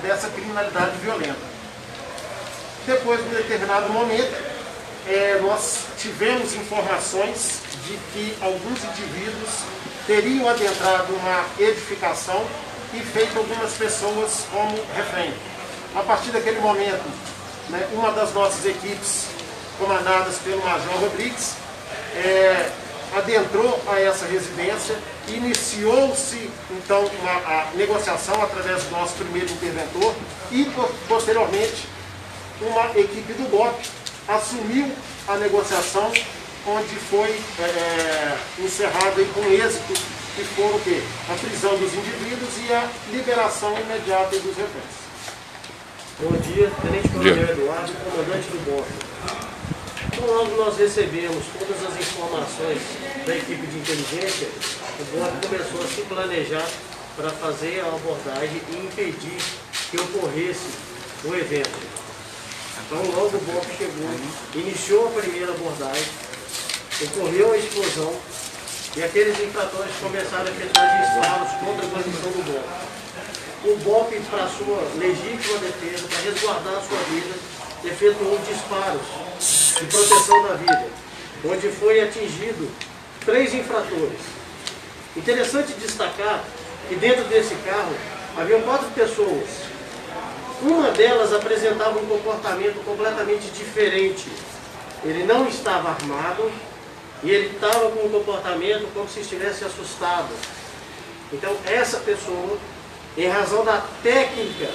Dessa criminalidade violenta. Depois, de um determinado momento, nós tivemos informações de que alguns indivíduos teriam adentrado uma edificação e feito algumas pessoas como refém. A partir daquele momento, uma das nossas equipes, comandadas pelo Major Rodrigues, adentrou a essa residência, iniciou-se então a negociação através do nosso primeiro interventor e posteriormente uma equipe do BOP assumiu a negociação, onde foi encerrada com êxito, que foram o quê? A prisão dos indivíduos e a liberação imediata dos reféns. Bom dia, Tenente Coronel Eduardo, comandante do BOP. Então, logo nós recebemos todas as informações da equipe de inteligência, o BOP começou a se planejar para fazer a abordagem e impedir que ocorresse o evento. Então, logo o BOP chegou, iniciou a primeira abordagem, ocorreu a explosão e aqueles infratores começaram a efetuar disparos contra a guarnição do BOP. O BOP, para sua legítima defesa, para resguardar a sua vida, efetuou disparos de proteção da vida, onde foi atingido 3 infratores. Interessante destacar que dentro desse carro haviam 4 pessoas. Uma delas apresentava um comportamento completamente diferente. Ele não estava armado e ele estava com um comportamento como se estivesse assustado. Então essa pessoa, em razão da técnica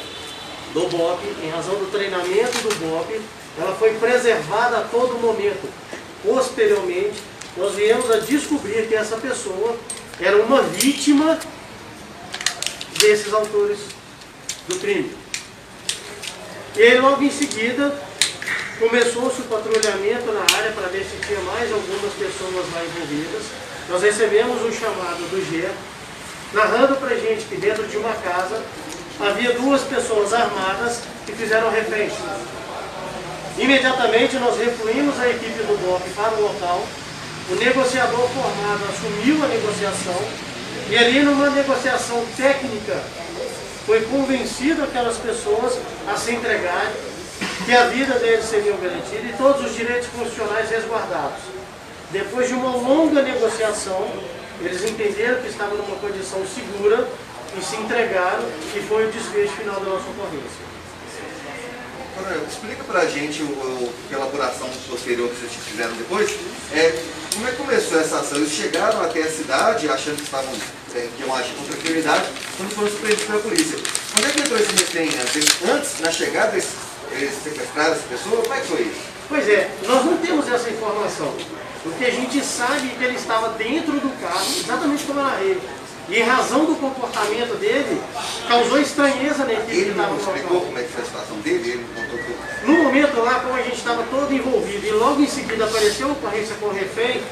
do BOP, em razão do treinamento do BOP, ela foi preservada a todo momento. Posteriormente, nós viemos a descobrir que essa pessoa era uma vítima desses autores do crime. E aí, logo em seguida, começou-se o patrulhamento na área para ver se tinha mais algumas pessoas lá envolvidas. Nós recebemos um chamado do GE, narrando para a gente que dentro de uma casa havia 2 pessoas armadas que fizeram reféns. Imediatamente nós refluímos a equipe do BOP para o local, o negociador formado assumiu a negociação e ali numa negociação técnica foi convencido aquelas pessoas a se entregarem, que a vida deles seria garantida e todos os direitos constitucionais resguardados. Depois de uma longa negociação, eles entenderam que estavam numa condição segura e se entregaram, e foi o desfecho final da nossa ocorrência. Coronel, explica pra gente a elaboração posterior que vocês fizeram depois. Como é que começou essa ação? Eles chegaram até a cidade achando que estavam que iam agir contra a criminalidade, quando foram surpreendidos pela polícia. Onde é que entrou esse refém? Antes, na chegada, eles sequestraram essa pessoa? Como é que foi isso? Pois é, nós não temos essa informação. O que a gente sabe é que ele estava dentro do carro, exatamente como eu narrei. E em razão do comportamento dele, causou estranheza na equipe que estava no local. Ele não explicou como é que foi a situação dele? Ele não contou tudo? No momento lá, como a gente estava todo envolvido e logo em seguida apareceu a ocorrência com o refém,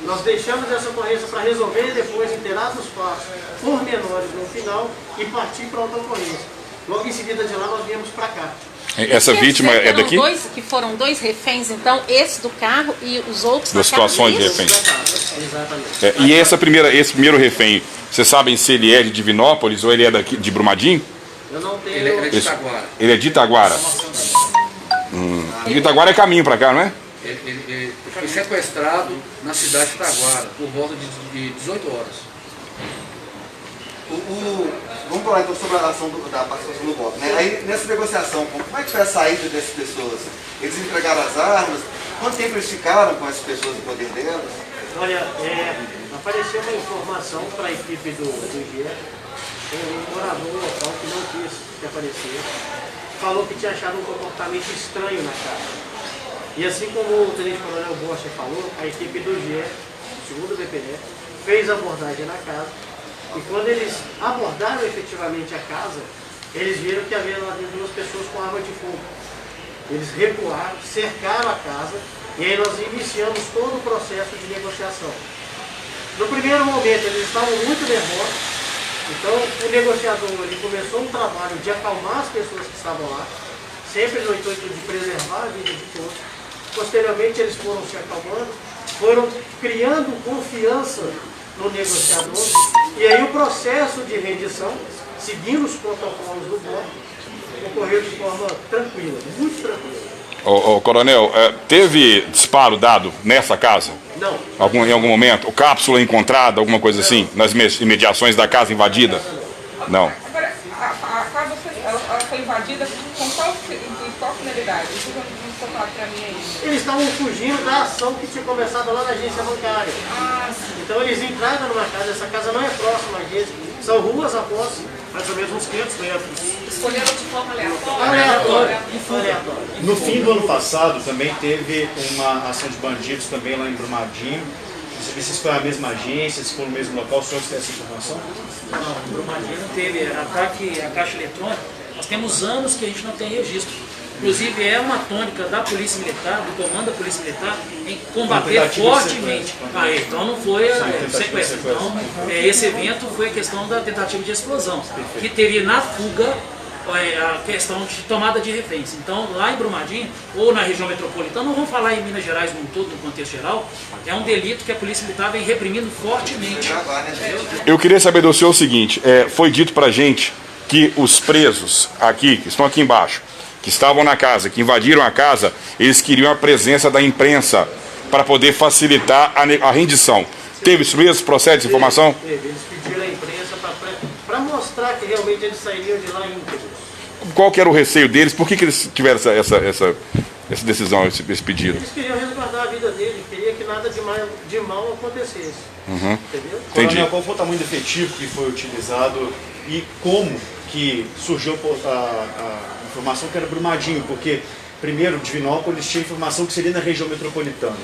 nós deixamos essa ocorrência para resolver e depois inteirar os passos pormenores no final e partir para outra ocorrência. Logo em seguida de lá nós viemos para cá. Essa vítima é daqui? Que foram 2 reféns, então, esse do carro e os outros das situações de refém. Exatamente. E esse primeiro refém, vocês sabem se ele é de Divinópolis ou ele é daqui de Brumadinho? Eu não tenho... Ele é de Itaguara. Ele é de Itaguara. De Itaguara é caminho para cá, não é? Ele foi sequestrado na cidade de Itaguara por volta de 18 horas. Vamos falar então sobre a ação da participação do BOP. Aí, nessa negociação, como é que foi a saída dessas pessoas? Eles entregaram as armas? Quanto tempo eles ficaram com essas pessoas no poder delas? Olha, apareceu uma informação para a equipe do GE, um morador local que não quis que aparecesse, falou que tinha achado um comportamento estranho na casa. E assim como o Tenente Coronel Bocha falou, a equipe do GE, segundo o BPE, fez a abordagem na casa. E quando eles abordaram efetivamente a casa, eles viram que havia lá dentro 2 pessoas com arma de fogo. Eles recuaram, cercaram a casa e aí nós iniciamos todo o processo de negociação. No primeiro momento eles estavam muito nervosos, então o negociador ele começou um trabalho de acalmar as pessoas que estavam lá, sempre no intuito de preservar a vida de todos. Posteriormente eles foram se acalmando, foram criando confiança no negociador, e aí o processo de rendição seguindo os protocolos do BOP, ocorreu de forma tranquila, muito tranquila. Coronel, teve disparo dado nessa casa? Não. Em algum momento? O cápsula encontrada, alguma coisa assim? Nas imediações da casa invadida? Não. Agora, a casa ela foi invadida com qual finalidade? Isso não ficou claro para mim ainda. Eles estavam fugindo da ação que tinha começado lá na agência bancária. Então eles entraram numa casa, essa casa não é próxima à agência, são ruas após Mais ou menos uns 500 metros. Escolheram de forma aleatória. No fim do ano passado também teve uma ação de bandidos também lá em Brumadinho. Não sei se foi a mesma agência, se foi no mesmo local, o senhor tem essa informação? Não, em Brumadinho não teve ataque à caixa eletrônica. Nós temos anos que a gente não tem registro. Inclusive é uma tônica da Polícia Militar, do comando da Polícia Militar, em combater fortemente. Então não foi sequestro. Então, esse evento foi a questão da tentativa de explosão, que teria na fuga a questão de tomada de reféns. Então lá em Brumadinho, ou na região metropolitana, não vamos falar em Minas Gerais no todo, no contexto geral, é um delito que a Polícia Militar vem reprimindo fortemente. Eu queria saber do senhor o seguinte, foi dito pra gente que os presos aqui, que estão aqui embaixo, que estavam na casa, que invadiram a casa, eles queriam a presença da imprensa para poder facilitar a rendição. Teve isso mesmo? Procede essa informação? Teve. Eles pediram a imprensa para mostrar que realmente eles sairiam de lá íntegros. Qual que era o receio deles? Por que eles tiveram essa decisão, esse pedido? Eles queriam resguardar a vida deles, queriam que nada de mal acontecesse. Entendeu? Entendi. Coronel, qual foi o tamanho do efetivo que foi utilizado e como que surgiu a informação que era Brumadinho? Porque, primeiro, Divinópolis tinha informação que seria na região metropolitana.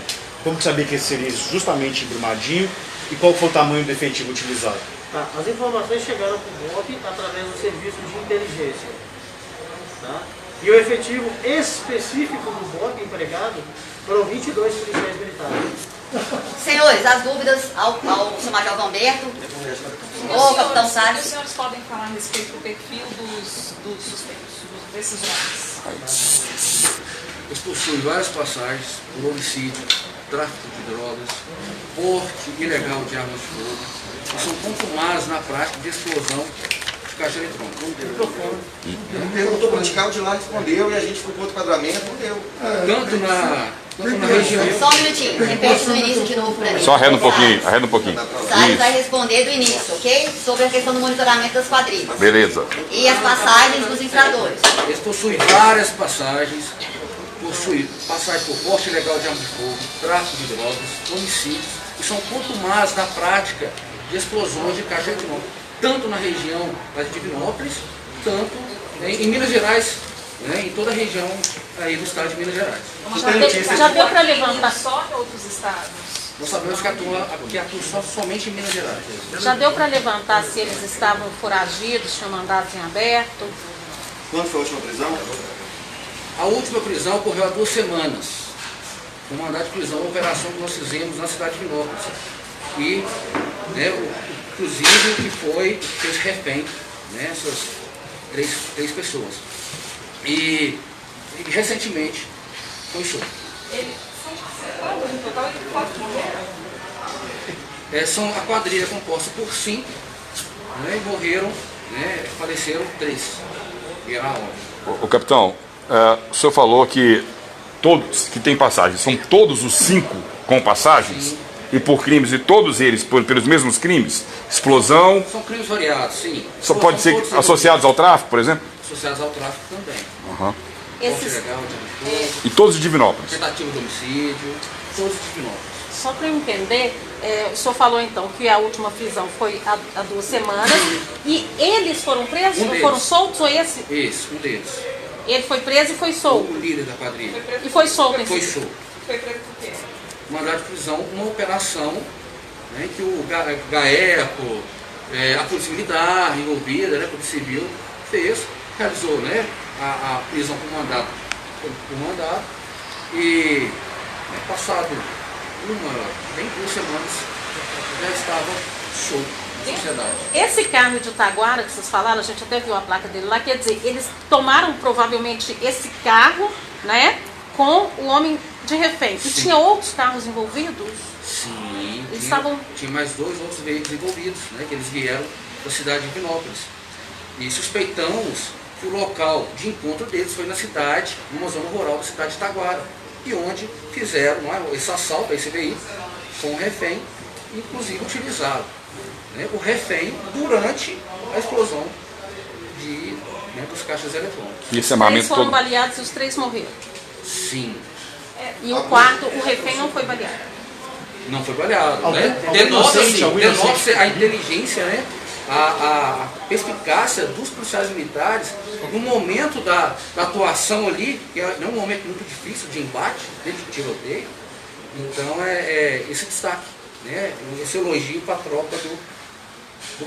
Como que sabia que seria justamente em Brumadinho e qual foi o tamanho do efetivo utilizado? Tá, as informações chegaram para o BOP através do serviço de inteligência. Tá? E o efetivo específico do BOP empregado foram 22 policiais militares. Senhores, as dúvidas ao seu Major Humberto ou Capitão Salles. Os senhores podem falar a respeito do perfil dos suspeitos, desses homens? Eles possuem várias passagens por homicídio, tráfico de drogas, porte ilegal de armas de fogo, e são contumados na prática de explosão de caixa eletrônica. Ele perguntou para o Tical de lá, respondeu, e a gente foi para outro quadramento, não deu. Tanto na região. Só um minutinho, repete do início de novo para mim. Só arreda um pouquinho. Salles vai responder do início, ok? Sobre a questão do monitoramento das quadrilhas. Beleza. E as passagens dos infratores. Eles possuem várias passagens, possuem passagem por porte ilegal de arma de fogo, tráfico de drogas, homicídios, e são contumados na prática de explosões de caixa eletrônica, tanto na região de Divinópolis, tanto em Minas Gerais, em toda a região aí do estado de Minas Gerais. Já deu para levantar? Só em outros estados? Nós sabemos que atua somente em Minas Gerais. Já deu para levantar se eles estavam foragidos, tinham mandados em aberto? Quando foi a última prisão? A última prisão ocorreu há 2 semanas. O mandado de prisão, uma operação que nós fizemos na cidade de Divinópolis. E, inclusive, que fez refém, essas três pessoas. E recentemente foi solto. São quantos no total e quantos morreram? A quadrilha é composta por 5, e morreram, faleceram 3. Vieram a óbito. O capitão, o senhor falou que todos que têm passagem, são todos os 5 com passagens? Sim. E por crimes, e todos eles pelos mesmos crimes? Explosão? São crimes variados, sim. Só pode ser associados ao tráfico, por exemplo? Associados ao tráfico também. Esses, Legal, E todos de Divinópolis? tentativa de homicídio, todos de Divinópolis. só para eu entender, o senhor falou então que a última prisão foi há 2 semanas e eles foram presos? Um deles. Foram soltos ou esse? Esse, um deles. Ele foi preso e foi solto? O líder da quadrilha. E foi solto em Foi si? solto. Foi preso por quê? Mandado de prisão, uma operação que o GAECO, a Polícia Militar envolvida, a Polícia Civil, realizou a prisão por mandado. E passado 2 semanas já estava solto na sociedade. Esse carro de Itaguara que vocês falaram, a gente até viu a placa dele lá, quer dizer, eles tomaram provavelmente esse carro, com o homem de refém. E Sim. tinha outros carros envolvidos? Sim, Eles estavam... tinha mais 2 outros veículos envolvidos, que eles vieram da cidade de Divinópolis. E suspeitamos que o local de encontro deles foi na cidade, numa zona rural da cidade de Itaguara, e onde fizeram esse assalto a esse veículo com o refém, inclusive utilizaram, né, o refém durante a explosão dos caixas eletrônicos. E esse Eles armamento foram todo... baleados e os 3 morreram. Sim. E o quarto, o refém não foi baleado. Não foi baleado, Algum- né? algum Denota-se inocente. A inteligência, né? A perspicácia dos policiais militares no momento da atuação ali, que é um momento muito difícil de embate, de tiroteio. Então é esse destaque, né? Esse elogio para a tropa do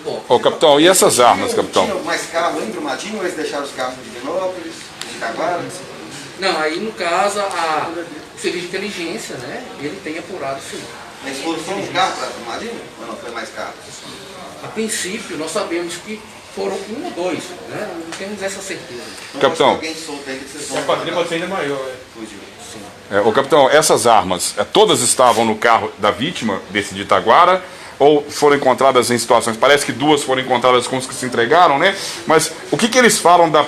BOP. Ô, capitão, e essas armas, capitão? Tinha mais carro em Brumadinho ou eles deixaram os carros em Divinópolis, em Itaguara? Não, aí no caso o serviço de inteligência, né? Ele tem apurado sim. Eles foram só um carro para Brumadinho? Ou não foi mais carro? A princípio, nós sabemos que foram 1 ou 2, né? Não temos essa certeza. Então, Capitão. alguém solto aí que vocês vão pode ser ainda maior, né? fugiu. Ô, capitão, essas armas, todas estavam no carro da vítima, desse de Itaguara, ou foram encontradas em situações... Parece que 2 foram encontradas com os que se entregaram, né? Mas o que eles falam da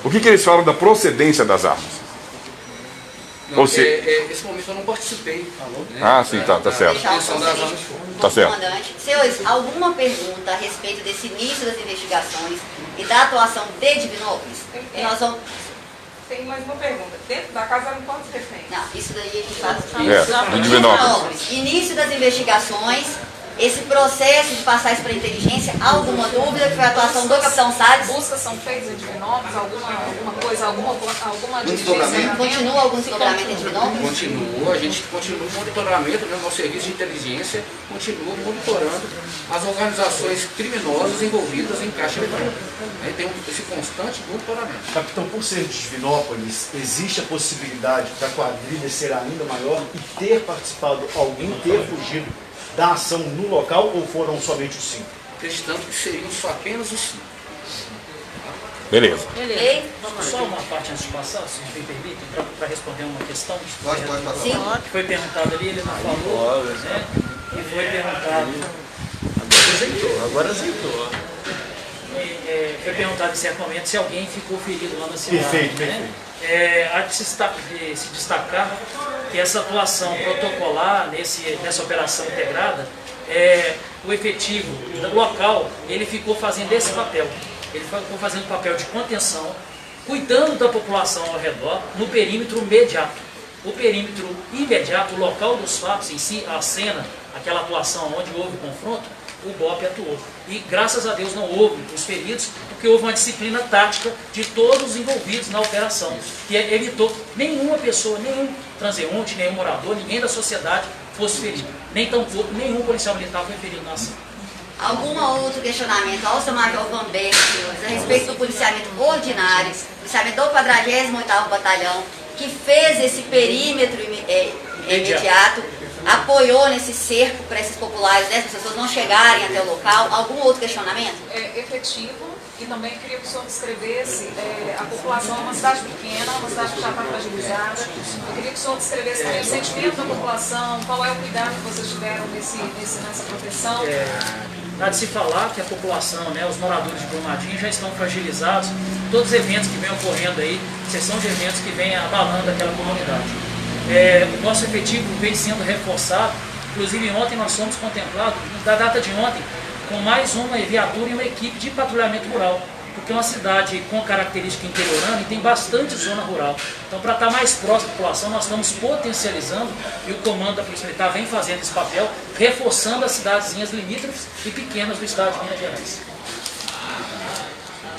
eles falam da procedência das armas? Não, Ou se- esse momento eu não participei. Né? Ah, sim, tá certo. Deixar o Atenção das armas. Tá certo. comandante. Senhores, alguma pergunta a respeito desse início das investigações e da atuação de Divinópolis? E nós vamos... Tem mais uma pergunta. Dentro da casa eram quantos reféns? Não, isso daí a gente faz... De Divinópolis. Início das investigações, esse processo de passar isso para a inteligência, alguma dúvida que foi a atuação do capitão Salles? Buscas são feitas em Divinópolis, alguma desdobramento? Continua algum desdobramento em Divinópolis? Continua, a gente continua o monitoramento, né? O nosso serviço de inteligência continua monitorando as organizações criminosas envolvidas em caixa eletrônica. Né? Tem esse constante monitoramento. Capitão, por ser de Divinópolis, existe a possibilidade da quadrilha ser ainda maior e ter participado, alguém ter fugido da ação no local, ou foram somente os 5? Acreditando que seriam só apenas os 5. Beleza. Ok? Só uma parte antes de passar, se me permitem, para responder uma questão. Pode passar. Sim. Que foi perguntado ali, ele não falou, né? E foi perguntado. Agora azeitou. Foi perguntado em certo momento se alguém ficou ferido lá na cidade. Perfeito, né? Há de se destacar que essa atuação protocolar nessa operação integrada, o efetivo local, ele ficou fazendo esse papel. Ele ficou fazendo papel de contenção, cuidando da população ao redor, no perímetro imediato. O perímetro imediato, o local dos fatos em si, a cena, aquela atuação onde houve confronto, o BOP atuou. E graças a Deus não houve os feridos, porque houve uma disciplina tática de todos os envolvidos na operação, que evitou nenhuma pessoa, nenhum transeunte, nenhum morador, ninguém da sociedade fosse ferido. Nem tampouco nenhum policial militar foi ferido na ação. Algum outro questionamento ao seu Major Vanberg, senhores, a respeito do policiamento ordinário, policiamento do 48º Batalhão, que fez esse perímetro imediato, apoiou nesse cerco para esses populares, dessas pessoas não chegarem até o local? Algum outro questionamento? Efetivo, e também queria que o senhor descrevesse a população, é uma cidade pequena, uma cidade que já está fragilizada. Eu queria que o senhor descrevesse também o sentimento da população, qual é o cuidado que vocês tiveram nessa proteção. Há de se falar que a população, né, os moradores de Brumadinho já estão fragilizados, todos os eventos que vêm ocorrendo aí, sessão de eventos que vêm abalando aquela comunidade. O nosso efetivo vem sendo reforçado, inclusive ontem nós fomos contemplados, da data de ontem, com mais uma viatura e uma equipe de patrulhamento rural, porque é uma cidade com característica interiorana e tem bastante zona rural. Então, para estar mais próximo da população, nós estamos potencializando, e o comando da Polícia Militar vem fazendo esse papel, reforçando as cidadezinhas limítrofes e pequenas do estado de Minas Gerais.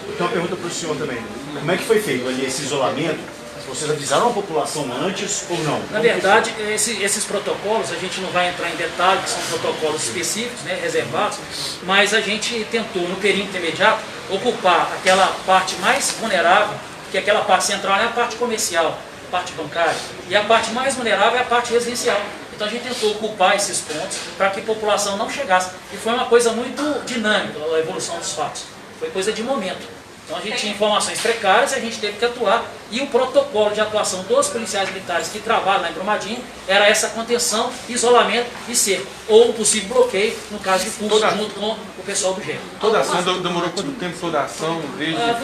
Então, uma pergunta para o senhor também. Como é que foi feito ali esse isolamento? Vocês avisaram a população antes ou não? Na verdade, esses protocolos, a gente não vai entrar em detalhes, são protocolos específicos, né, reservados, mas a gente tentou, no perímetro imediato, ocupar aquela parte mais vulnerável, que é aquela parte central, é a parte comercial, a parte bancária, e a parte mais vulnerável é a parte residencial. Então a gente tentou ocupar esses pontos para que a população não chegasse. E foi uma coisa muito dinâmica, a evolução dos fatos. Foi coisa de momento. Então a gente tinha informações precárias e a gente teve que atuar. E o protocolo de atuação dos policiais militares que trabalham lá em Brumadinho era essa contenção, isolamento e cerco. Ou um possível bloqueio, no caso de curso, junto com o pessoal do GER. Toda a ação demorou quanto tempo toda a ação? Desde... Ela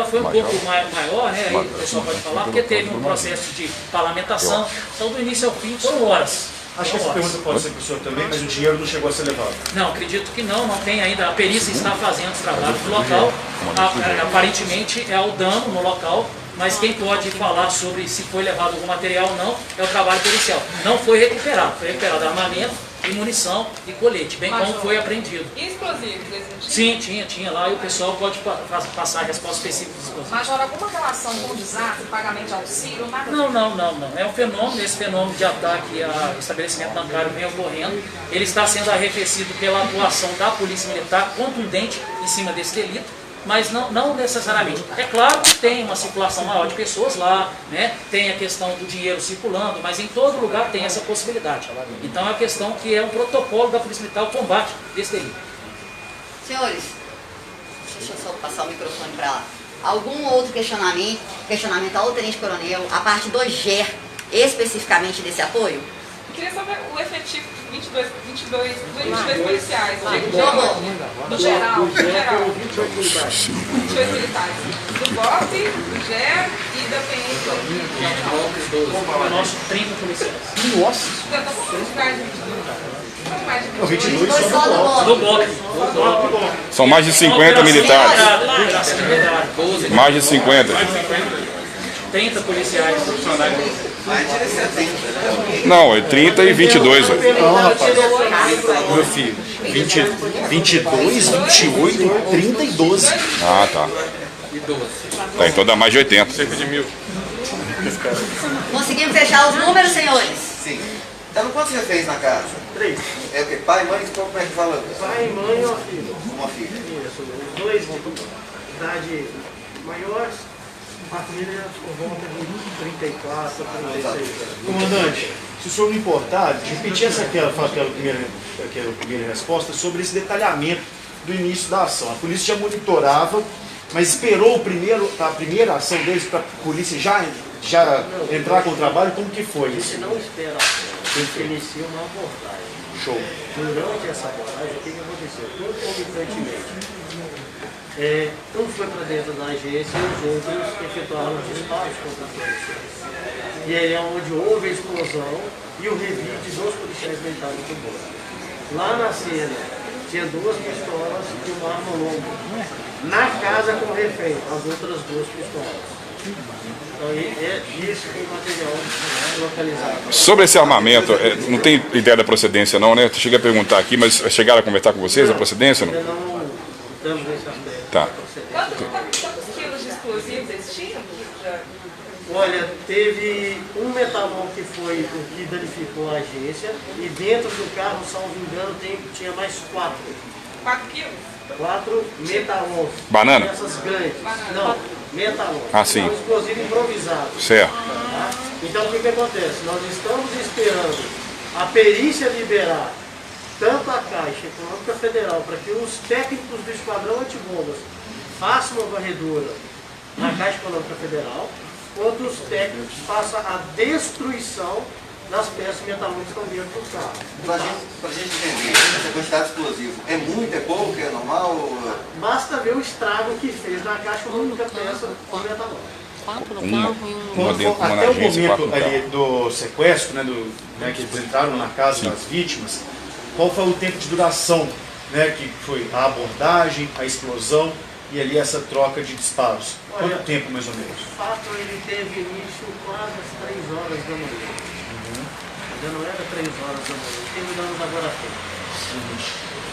foi um pouco maior, né? Aí o pessoal pode falar, porque teve um processo de parlamentação. Então do início ao fim foram horas. Acho que essa pergunta pode ser para o senhor também, mas o dinheiro não chegou a ser levado. Não, acredito que não tem ainda. A perícia está fazendo os trabalhos no local. Aparentemente é o dano no local, mas quem pode falar sobre se foi levado algum material ou não é o trabalho policial. Não foi recuperado armamento e munição e colete, bem como foi apreendido. E explosivos? Sim, tinha lá e o pessoal pode passar a resposta específica dos explosivos. Major, alguma relação com o desastre, pagamento de auxílio, nada? Não. É um fenômeno, esse fenômeno de ataque a estabelecimento bancário vem ocorrendo. Ele está sendo arrefecido pela atuação da Polícia Militar contundente em cima desse delito, mas não necessariamente. É claro que tem uma circulação maior de pessoas lá, né? Tem a questão do dinheiro circulando, mas em todo lugar tem essa possibilidade. Então é uma questão que é um protocolo da Polícia Militar, o combate desse delito. Senhores, deixa eu só passar o microfone para lá. Algum outro questionamento ao Tenente Coronel, a parte do GER, especificamente desse apoio? Eu queria saber o efetivo de 22 policiais. Do geral. 22 militares. Do BOP, do GER e da PM. O nosso 30 policiais. Nossa! Já estamos com mais de 22. 22 só do BOP. Do BOP. São mais de 50 militares. Mais de 50. 30 policiais profissionais. Mais de 70, né? Não, é 30 e 22. Não, rapaz. Meu filho, 22, 28, 30 e 12. Ah, tá. Tá, então dá mais de 80. Cerca de 1000. Conseguimos fechar os números, senhores? Sim. Então, quantos você fez na casa? 3. É o quê? Pai, mãe, como é que fala? Pai, mãe e uma filha. Uma filha. Isso, os dois de idade maior, a família por volta de 34, 36 anos. Comandante, se o senhor não importar, de repetir aquela primeira resposta sobre esse detalhamento do início da ação. A polícia já monitorava, mas esperou a primeira ação deles para a polícia já entrar com o trabalho? Como que foi isso? Você não espera a ação, você inicia uma abordagem. Show. Durante essa abordagem, o que aconteceu? Concomitantemente, um foi para dentro da agência e os outros efetuaram os disparos contra a polícia. E aí é onde houve a explosão e o revide dos policiais militares do bordo. Lá na cena, tinha 2 pistolas e uma arma longa. Na casa com refém, as outras 2 pistolas. Então, isso foi o material localizado. Sobre esse armamento, não tem ideia da procedência não, né? Eu cheguei a perguntar aqui, mas chegaram a conversar com vocês a procedência ou não? Ainda não estamos nesse aspecto. Tá. Quantos quilos de explosivos eles tinham? Olha, teve um metalon que foi o que danificou a agência e dentro do carro, salvo engano, tinha mais 4. 4 quilos? 4 metalons. Banana? Essas grandes. Não, metalons. Ah, sim. É um explosivo improvisado. Certo. Tá? Então o que acontece? Nós estamos esperando a perícia liberar tanto a Caixa Econômica Federal para que os técnicos do Esquadrão Antibombas façam uma varredura na Caixa Econômica Federal, quanto os técnicos façam a destruição das peças metalúrgicas que estão dentro do carro. Pra gente entender, essa quantidade de explosivo é muito, é pouco, é normal? Basta ver o estrago que fez na Caixa Econômica peça com metalúrgico. Até o momento ali do sequestro, né, que eles entraram na casa das vítimas, qual foi o tempo de duração, né, que foi a abordagem, a explosão e ali essa troca de disparos? Quanto tempo mais ou menos? O fato ele teve início quase às 3 horas da manhã. Ainda não era 3 horas da manhã, terminamos agora há pouco.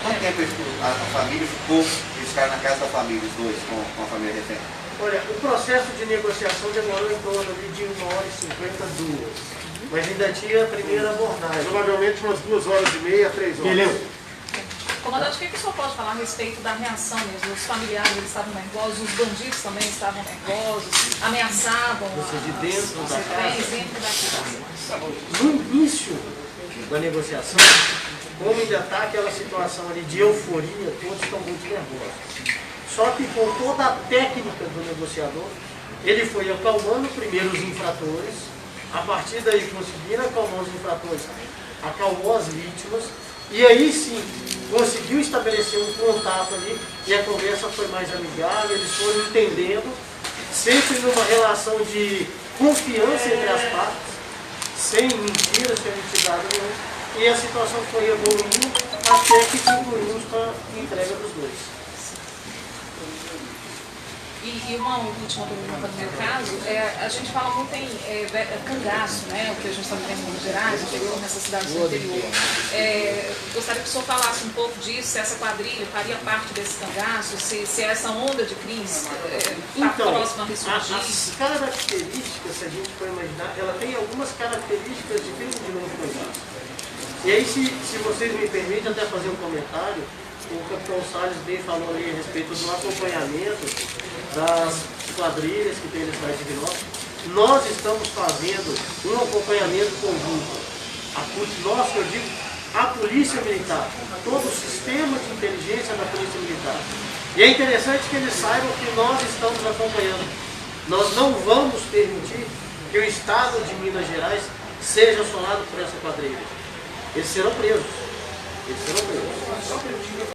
Quanto tempo a família ficou, eles ficaram na casa da família, os dois, com a família refém? Olha, o processo de negociação demorou em torno de 1h50, 2. Mas ainda tinha a primeira abordagem. Provavelmente umas 2h30, 3 horas. Beleza? Comandante, o que o senhor pode falar a respeito da reação mesmo? Os familiares eles estavam nervosos, os bandidos também estavam nervosos, ameaçavam Você de dentro da casa? dentro da casa. No início da negociação, como ainda está aquela situação ali de euforia, todos estão muito nervosos. Só que com toda a técnica do negociador, ele foi acalmando primeiro os infratores, a partir daí conseguiram acalmar os infratores, acalmou as vítimas, e aí sim conseguiu estabelecer um contato ali, e a conversa foi mais amigável, eles foram entendendo, sempre numa relação de confiança entre as partes, sem mentiras, sem mentidade nenhuma, e a situação foi evoluindo até que concluímos com a entrega dos dois. E uma última pergunta no meu caso, a gente fala muito em cangaço, né, o que a gente está vivendo em Minas Gerais, interior, nessas cidades do interior. Gostaria que o senhor falasse um pouco disso, se essa quadrilha faria parte desse cangaço, se essa onda de crimes está próxima a ressurgir. As características, se a gente for imaginar, ela tem algumas características de crime de novo cangaço. E aí, se vocês me permitem até fazer um comentário, o capitão Salles bem falou ali a respeito do acompanhamento das quadrilhas que tem na cidade de Divinópolis. Nós estamos fazendo um acompanhamento conjunto. Nós, eu digo, a Polícia Militar, todo o sistema de inteligência da Polícia Militar. E é interessante que eles saibam que nós estamos acompanhando. Nós não vamos permitir que o Estado de Minas Gerais seja assolado por essa quadrilha. Eles serão presos.